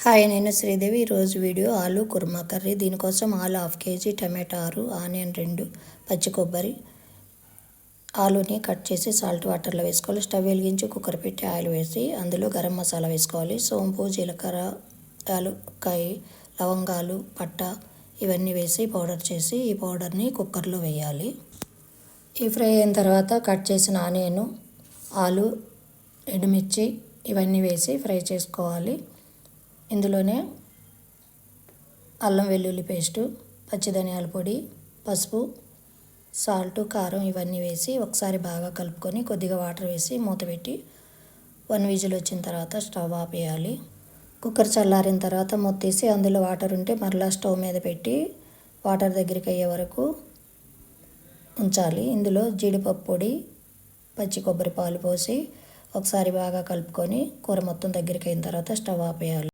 Hi, నేను శ్రీదేవి. ఈరోజు video ఆలు కుర్మా కర్రీ. దీనికోసం ఆలు 1/2 kg, టమాటా 6, ఆనియన్ 2, పచ్చి కొబ్బరి. ఆలుని కట్ చేసి సాల్ట్ వాటర్లో వేసుకోవాలి. స్టవ్ వెలిగించి కుక్కర్ పెట్టి ఆయిల్ వేసి అందులో గరం మసాలా వేసుకోవాలి. సోంపు, జీలకర్ర, యాలక్కాయ, లవంగాలు, పట్ట ఇవన్నీ వేసి పౌడర్ చేసి ఈ పౌడర్ని కుక్కర్లో వేయాలి. ఈ ఫ్రై అయిన తర్వాత కట్ చేసిన ఆనియన్, ఆలు, ఎండుమిర్చి ఇవన్నీ వేసి ఫ్రై చేసుకోవాలి. ఇందులోనే అల్లం వెల్లుల్లి పేస్టు, పచ్చి ధనియాల పొడి, పసుపు, సాల్ట్, కారం ఇవన్నీ వేసి ఒకసారి బాగా కలుపుకొని కొద్దిగా వాటర్ వేసి మూత పెట్టి 1 విజిల్ వచ్చిన తర్వాత స్టవ్ ఆపేయాలి. కుక్కర్ చల్లారిన తర్వాత మూత తీసి అందులో వాటర్ ఉంటే మరలా స్టవ్ మీద పెట్టి వాటర్ దగ్గరికి అయ్యే వరకు ఉంచాలి. ఇందులో జీడిపప్పు పొడి, పచ్చి కొబ్బరి పాలు పోసి ఒకసారి బాగా కలుపుకొని కూర మొత్తం దగ్గరికి అయిన తర్వాత స్టవ్ ఆపేయాలి.